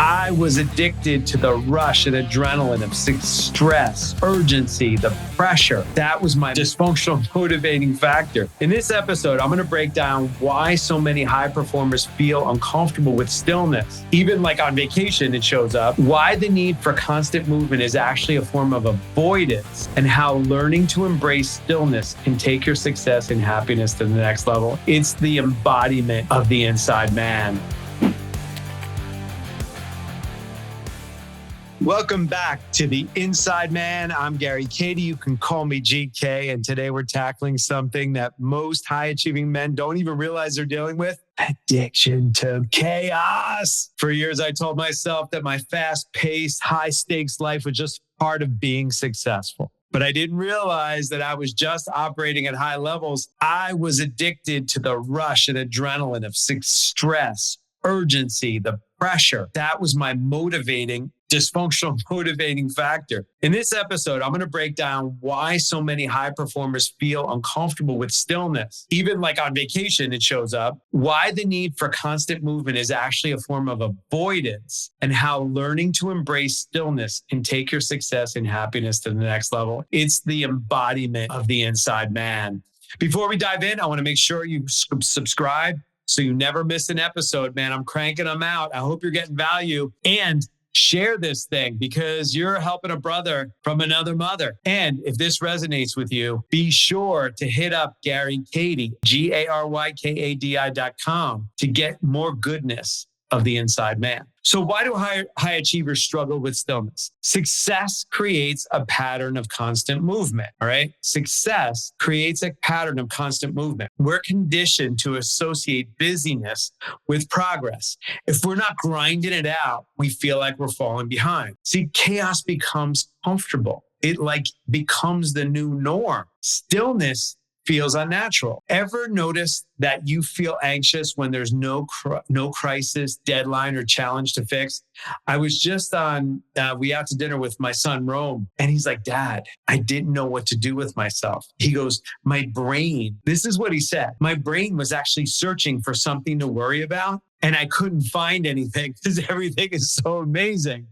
I was addicted to the rush and adrenaline of stress, urgency, the pressure. That was my dysfunctional motivating factor. In this episode, I'm going to break down why so many high performers feel uncomfortable with stillness. Even like on vacation, it shows up. Why the need for constant movement is actually a form of avoidance, and how learning to embrace stillness can take your success and happiness to the next level. It's the embodiment of the inside man. Welcome back to the Inside Man. I'm Gary Kadi. You can call me GK. And today we're tackling something that most high achieving men don't even realize they're dealing with: addiction to chaos. For years, I told myself that my fast-paced, high-stakes life was just part of being successful. But I didn't realize that I was just operating at high levels. I was addicted to the rush and adrenaline of stress, urgency, the pressure. That was my dysfunctional motivating factor. In this episode, I'm going to break down why so many high performers feel uncomfortable with stillness. Even like on vacation, it shows up. Why the need for constant movement is actually a form of avoidance, and how learning to embrace stillness can take your success and happiness to the next level. It's the embodiment of the inside man. Before we dive in, I want to make sure you subscribe so you never miss an episode, man. I'm cranking them out. I hope you're getting value, and share this thing because you're helping a brother from another mother. And if this resonates with you, be sure to hit up Gary Kadi, GaryKadi.com, to get more goodness of the inside man. So why do high achievers struggle with stillness? Success creates a pattern of constant movement, all right? Success creates a pattern of constant movement. We're conditioned to associate busyness with progress. If we're not grinding it out, we feel like we're falling behind. See, chaos becomes comfortable. It becomes the new norm. Stillness feels unnatural. Ever notice that you feel anxious when there's no crisis, deadline, or challenge to fix? I was just we out to dinner with my son, Rome, and he's like, "Dad, I didn't know what to do with myself." He goes, "My brain," this is what he said, "my brain was actually searching for something to worry about, and I couldn't find anything because everything is so amazing."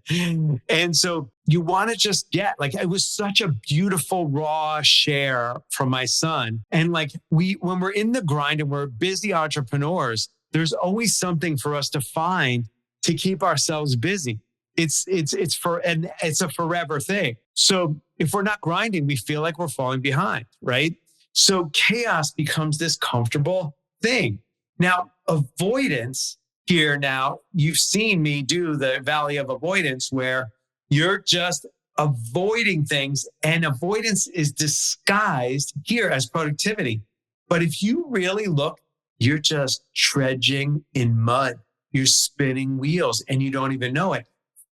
And so you want to just it was such a beautiful, raw share from my son. And when we're in the grind and we're busy entrepreneurs, there's always something for us to find to keep ourselves busy. It's a forever thing. So if we're not grinding, we feel like we're falling behind, right? So chaos becomes this comfortable thing. Now, avoidance here, now you've seen me do the valley of avoidance where you're just avoiding things, and avoidance is disguised here as productivity. But if you really look, you're just trudging in mud. You're spinning wheels and you don't even know it,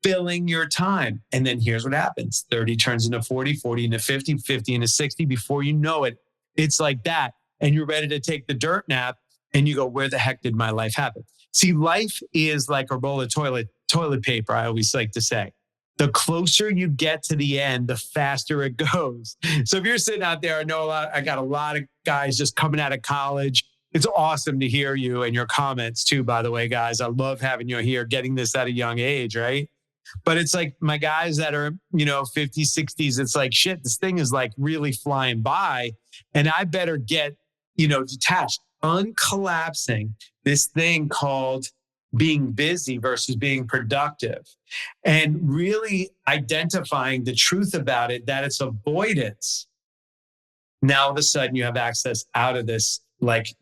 filling your time. And then here's what happens. 30 turns into 40, 40 into 50, 50 into 60. Before you know it, it's like that. And you're ready to take the dirt nap and you go, where the heck did my life happen? See, life is like a roll of toilet paper, I always like to say. The closer you get to the end, the faster it goes. So if you're sitting out there, I got a lot of guys just coming out of college. It's awesome to hear you and your comments too, by the way, guys. I love having you here, getting this at a young age, right? But it's like my guys that are, 50s, 60s, it's like, shit, this thing is like really flying by. And I better get, detached, uncollapsing this thing called being busy versus being productive, and really identifying the truth about it, that it's avoidance. Now, all of a sudden you have access out of this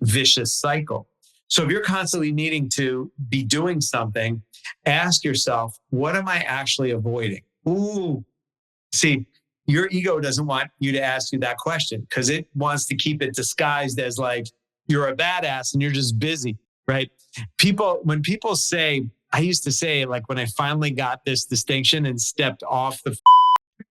vicious cycle. So if you're constantly needing to be doing something, ask yourself, what am I actually avoiding? Ooh, see, your ego doesn't want you to ask you that question because it wants to keep it disguised as you're a badass and you're just busy, right? When people say, I used to say, when I finally got this distinction and stepped off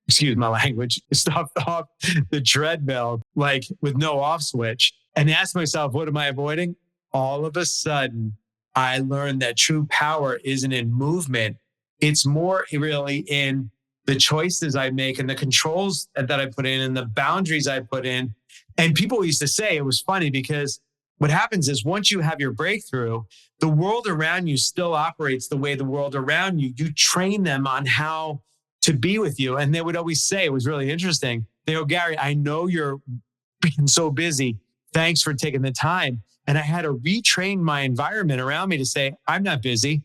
excuse my language, stepped off the treadmill, with no off switch, and asked myself, what am I avoiding? All of a sudden, I learned that true power isn't in movement. It's more really in the choices I make and the controls that I put in and the boundaries I put in. And people used to say, it was funny because what happens is once you have your breakthrough, the world around you still operates the way the world around you. You train them on how to be with you. And they would always say, it was really interesting. They go, Gary, I know you're being so busy. Thanks for taking the time. And I had to retrain my environment around me to say, I'm not busy.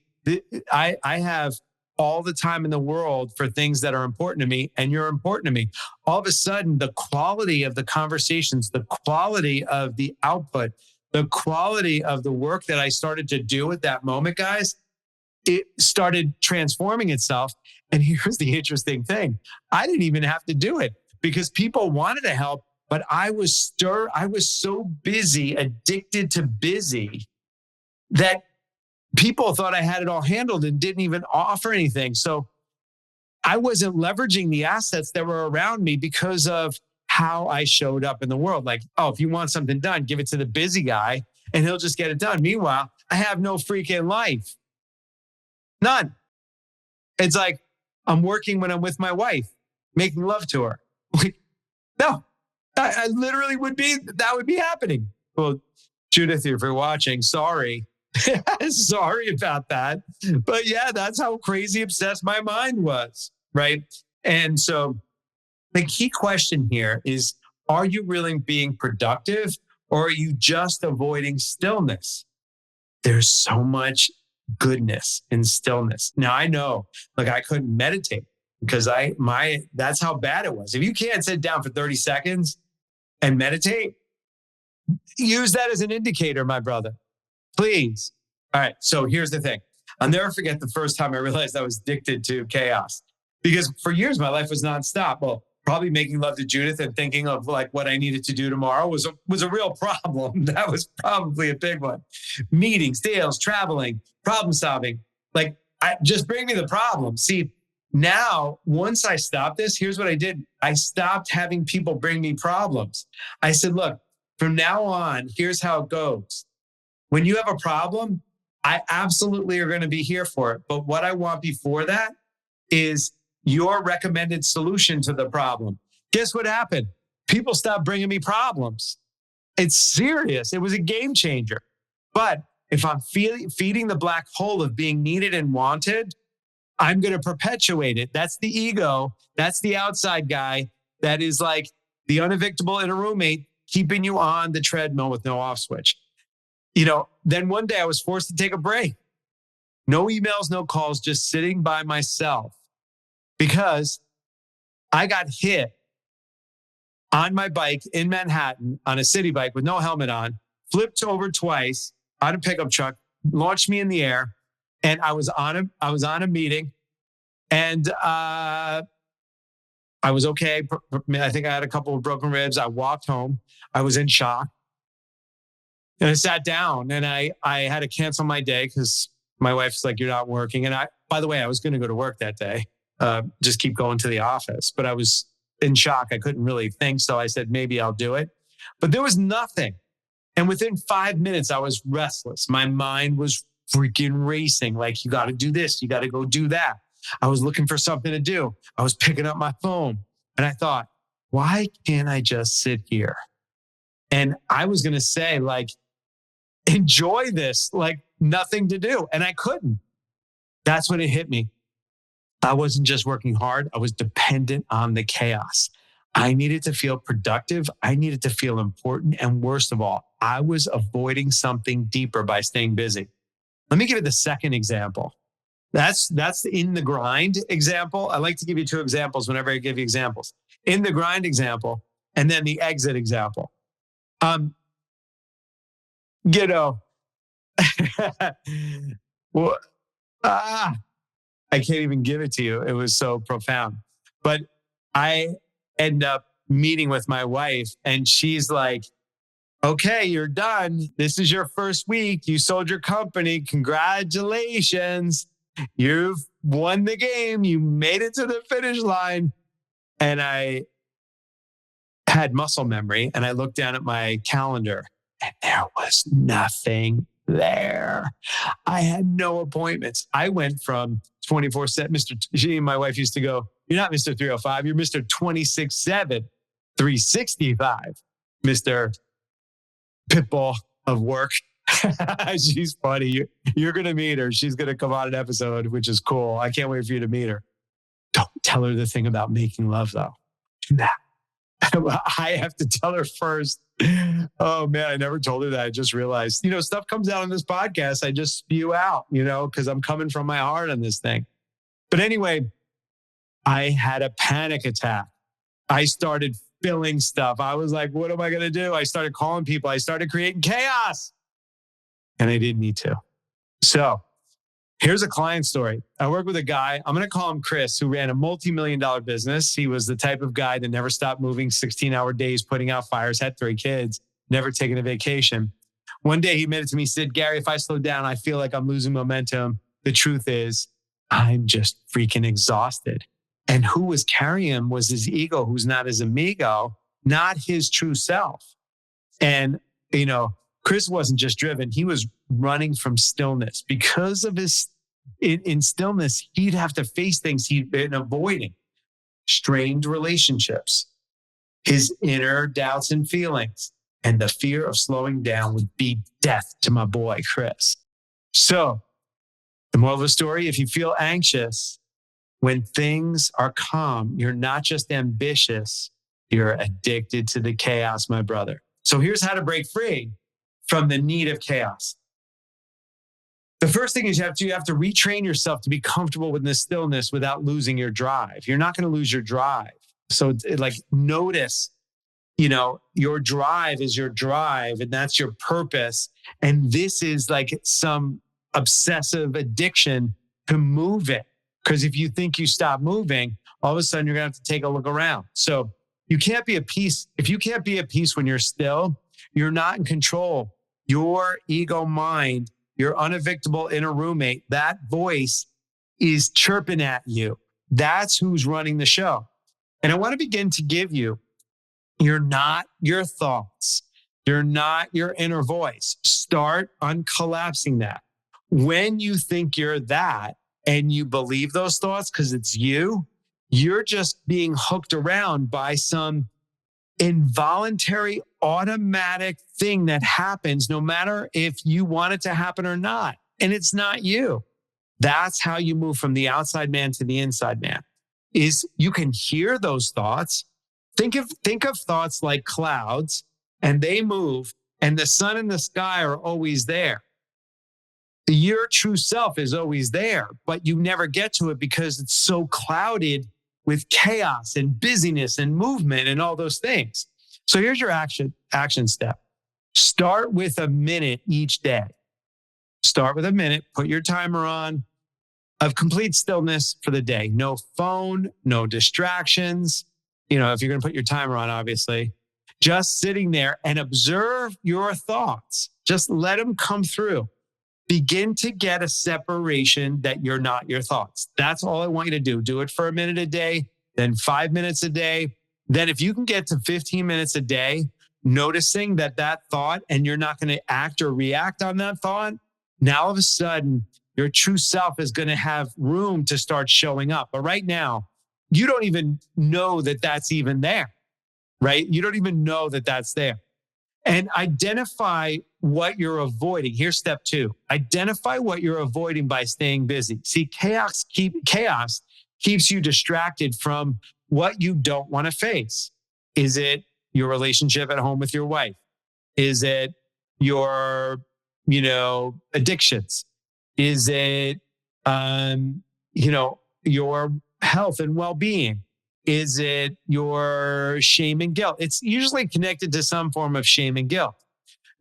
I have all the time in the world for things that are important to me, and you're important to me. All of a sudden, the quality of the conversations, the quality of the output, the quality of the work that I started to do at that moment, guys, it started transforming itself. And here's the interesting thing. I didn't even have to do it because people wanted to help, but I was so busy, addicted to busy, that people thought I had it all handled and didn't even offer anything. So I wasn't leveraging the assets that were around me because of how I showed up in the world. Like, oh, if you want something done, give it to the busy guy and he'll just get it done. Meanwhile, I have no freaking life. None. It's like I'm working when I'm with my wife, making love to her. No, I literally that would be happening. Well, Judith, if you're watching, sorry. Sorry about that. But yeah, that's how crazy obsessed my mind was. Right. And so the key question here is, are you really being productive or are you just avoiding stillness? There's so much goodness in stillness. Now I know, like I couldn't meditate because that's how bad it was. If you can't sit down for 30 seconds and meditate, use that as an indicator, my brother. Please. All right. So here's the thing. I'll never forget the first time I realized I was addicted to chaos, because for years my life was nonstop. Well, probably making love to Judith and thinking of like what I needed to do tomorrow was a real problem. That was probably a big one. Meetings, deals, traveling, problem solving. Like, just bring me the problem. See, now, once I stopped this, here's what I did. I stopped having people bring me problems. I said, look, from now on, here's how it goes. When you have a problem, I absolutely are going to be here for it. But what I want before that is your recommended solution to the problem. Guess what happened? People stopped bringing me problems. It's serious. It was a game changer. But if I'm feeding the black hole of being needed and wanted, I'm going to perpetuate it. That's the ego. That's the outside guy. That is like the unevictable inner roommate keeping you on the treadmill with no off switch. Then one day I was forced to take a break. No emails, no calls, just sitting by myself because I got hit on my bike in Manhattan on a city bike with no helmet on, flipped over twice on a pickup truck, launched me in the air. And I was on a meeting and I was okay. I think I had a couple of broken ribs. I walked home. I was in shock. And I sat down and I had to cancel my day because my wife's like, you're not working. And by the way, I was going to go to work that day, just keep going to the office. But I was in shock. I couldn't really think. So I said, maybe I'll do it. But there was nothing. And within 5 minutes, I was restless. My mind was freaking racing. Like, you got to do this. You got to go do that. I was looking for something to do. I was picking up my phone and I thought, why can't I just sit here? And I was going to say, like, enjoy this, like nothing to do. And I couldn't. That's when it hit me. I wasn't just working hard. I was dependent on the chaos. I needed to feel productive. I needed to feel important. And worst of all, I was avoiding something deeper by staying busy. Let me give you the second example. That's the in the grind example. I like to give you two examples whenever I give you examples. In the grind example, and then the exit example. Well, I can't even give it to you. It was so profound. But I end up meeting with my wife and she's like, okay, you're done. This is your first week. You sold your company. Congratulations. You've won the game. You made it to the finish line. And I had muscle memory and I looked down at my calendar and there was nothing there. I had no appointments. I went from 24/7, she and my wife used to go, you're not Mr. 305, you're Mr. 26/7, 365, Mr. Pitbull. of work. She's funny. You're going to meet her. She's going to come on an episode, which is cool. I can't wait for you to meet her. Don't tell her the thing about making love, though. Do that. I have to tell her first. Oh, man, I never told her that. I just realized, stuff comes out on this podcast. I just spew out, because I'm coming from my heart on this thing. But anyway, I had a panic attack. I started filling stuff. I was like, what am I going to do? I started calling people. I started creating chaos. And I didn't need to. So here's a client story. I work with a guy, I'm going to call him Chris, who ran a multi-million-dollar business. He was the type of guy that never stopped moving 16-hour days, putting out fires, had 3 kids, never taken a vacation. One day he admitted to me, he said, Gary, if I slow down, I feel like I'm losing momentum. The truth is, I'm just freaking exhausted. And who was carrying him was his ego, who's not his amigo, not his true self. And, Chris wasn't just driven. He was running from stillness. Because of his, in stillness, he'd have to face things he'd been avoiding. Strained relationships, his inner doubts and feelings, and the fear of slowing down would be death to my boy, Chris. So the moral of the story, if you feel anxious, when things are calm, you're not just ambitious, you're addicted to the chaos, my brother. So here's how to break free from the need of chaos. The first thing is you have to retrain yourself to be comfortable with this stillness without losing your drive. You're not going to lose your drive. So notice, your drive is your drive and that's your purpose. And this is like some obsessive addiction to move it. Because if you think you stop moving, all of a sudden you're going to have to take a look around. So you can't be at peace. If you can't be at peace when you're still, you're not in control. Your ego mind, your unevictable inner roommate, that voice is chirping at you. That's who's running the show. And I want to begin to give you, you're not your thoughts. You're not your inner voice. Start uncollapsing that. When you think you're that and you believe those thoughts because it's you're just being hooked around by some involuntary, automatic thing that happens no matter if you want it to happen or not. And it's not you. That's how you move from the outside man to the inside man, is you can hear those thoughts. Think of thoughts like clouds, and they move, and the sun and the sky are always there. Your true self is always there, but you never get to it because it's so clouded with chaos and busyness and movement and all those things. So here's your action step. Start with a minute each day. Start with a minute, put your timer on of complete stillness for the day. No phone, no distractions. If you're going to put your timer on, obviously, just sitting there and observe your thoughts. Just let them come through. Begin to get a separation that you're not your thoughts. That's all I want you to do. Do it for a minute a day, then 5 minutes a day. Then if you can get to 15 minutes a day, noticing that thought and you're not going to act or react on that thought, now all of a sudden your true self is going to have room to start showing up. But right now, you don't even know that that's even there, right? You don't even know that that's there. And identify what you're avoiding. Here's step 2. Identify what you're avoiding by staying busy. See, chaos keeps you distracted from what you don't want to face. Is it your relationship at home with your wife? Is it your, addictions? Is it, your health and well-being? Is it your shame and guilt? It's usually connected to some form of shame and guilt.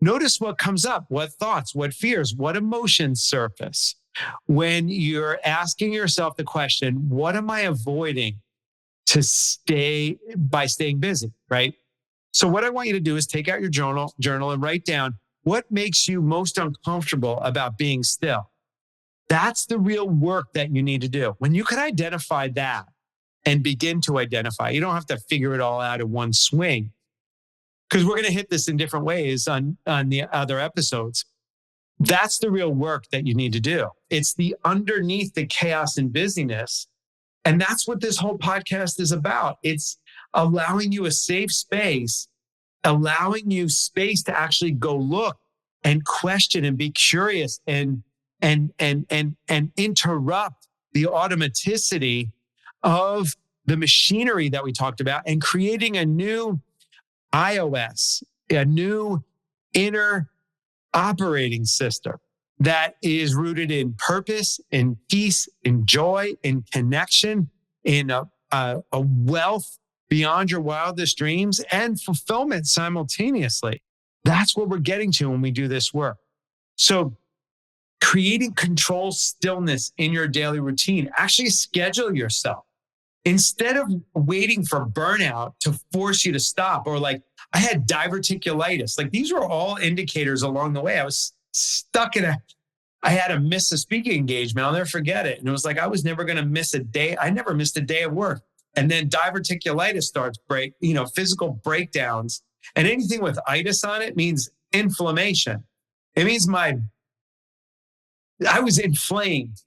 Notice what comes up, what thoughts, what fears, what emotions surface when you're asking yourself the question, what am I avoiding by staying busy, right? So what I want you to do is take out your journal and write down what makes you most uncomfortable about being still. That's the real work that you need to do. When you can identify that, and begin to identify. You don't have to figure it all out in one swing, because we're going to hit this in different ways on the other episodes. That's the real work that you need to do. It's the underneath the chaos and busyness. And that's what this whole podcast is about. It's allowing you a safe space, allowing you space to actually go look and question and be curious and interrupt the automaticity of the machinery that we talked about, and creating a new iOS, a new inner operating system that is rooted in purpose, in peace, in joy, in connection, in a wealth beyond your wildest dreams, and fulfillment simultaneously. That's what we're getting to when we do this work. So creating control stillness in your daily routine, actually schedule yourself. Instead of waiting for burnout to force you to stop, or like I had diverticulitis, like these were all indicators along the way. I was stuck I had to miss a speaking engagement. I'll never forget it. And it was like, I was never going to miss a day. I never missed a day of work. And then diverticulitis starts physical breakdowns. And anything with itis on it means inflammation. It means I was inflamed.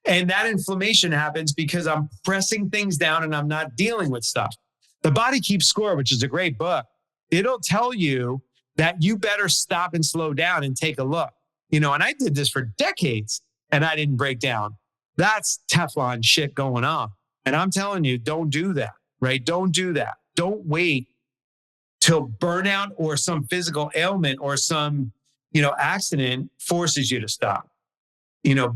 And that inflammation happens because I'm pressing things down and I'm not dealing with stuff. The Body Keeps Score, which is a great book, it'll tell you that you better stop and slow down and take a look. And I did this for decades and I didn't break down. That's Teflon shit going on. And I'm telling you, don't do that, right? Don't do that. Don't wait till burnout or some physical ailment or some, accident forces you to stop.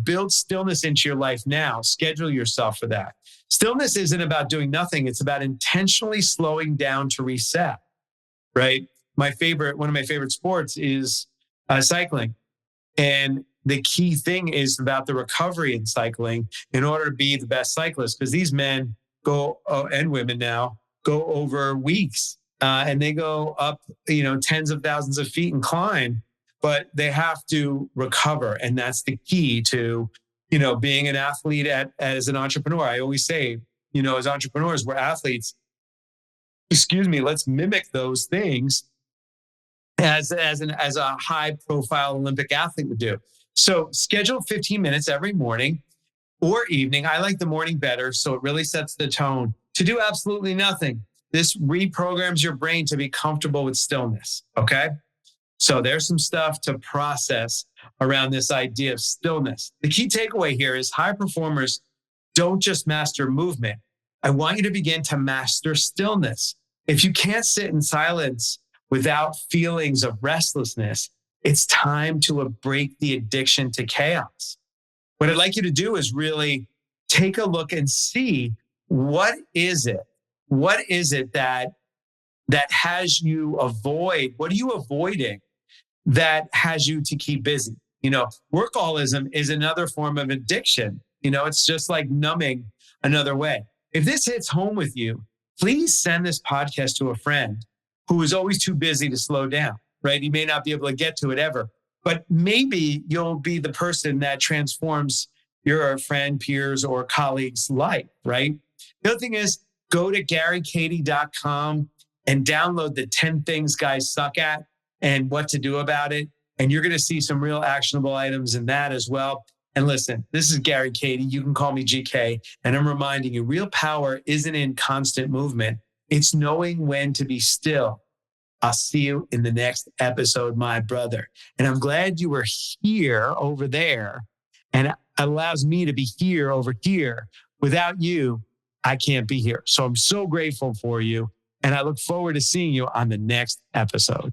Build stillness into your life now. Schedule yourself for that. Stillness isn't about doing nothing. It's about intentionally slowing down to reset, right? One of my favorite sports is cycling. And the key thing is about the recovery in cycling in order to be the best cyclist, because these men and women now go over weeks and they go up, tens of thousands of feet and climb, but they have to recover. And that's the key to, being an athlete as an entrepreneur. I always say, as entrepreneurs, we're athletes. Let's mimic those things as a high profile Olympic athlete would do. So schedule 15 minutes every morning or evening. I like the morning better. So it really sets the tone to do absolutely nothing. This reprograms your brain to be comfortable with stillness. Okay. So there's some stuff to process around this idea of stillness. The key takeaway here is high performers don't just master movement. I want you to begin to master stillness. If you can't sit in silence without feelings of restlessness, it's time to break the addiction to chaos. What I'd like you to do is really take a look and see what is it that has you what are you avoiding that has you to keep busy? Workaholism is another form of addiction. It's just like numbing another way. If this hits home with you, please send this podcast to a friend who is always too busy to slow down, right? You may not be able to get to it ever, but maybe you'll be the person that transforms your friend, peers, or colleagues' life, right? The other thing is, go to GaryKady.com and download the 10 things guys suck at and what to do about it. And you're going to see some real actionable items in that as well. And listen, this is Gary Kady. You can call me GK. And I'm reminding you, real power isn't in constant movement. It's knowing when to be still. I'll see you in the next episode, my brother. And I'm glad you were here over there. And it allows me to be here over here. Without you, I can't be here. So I'm so grateful for you. And I look forward to seeing you on the next episode.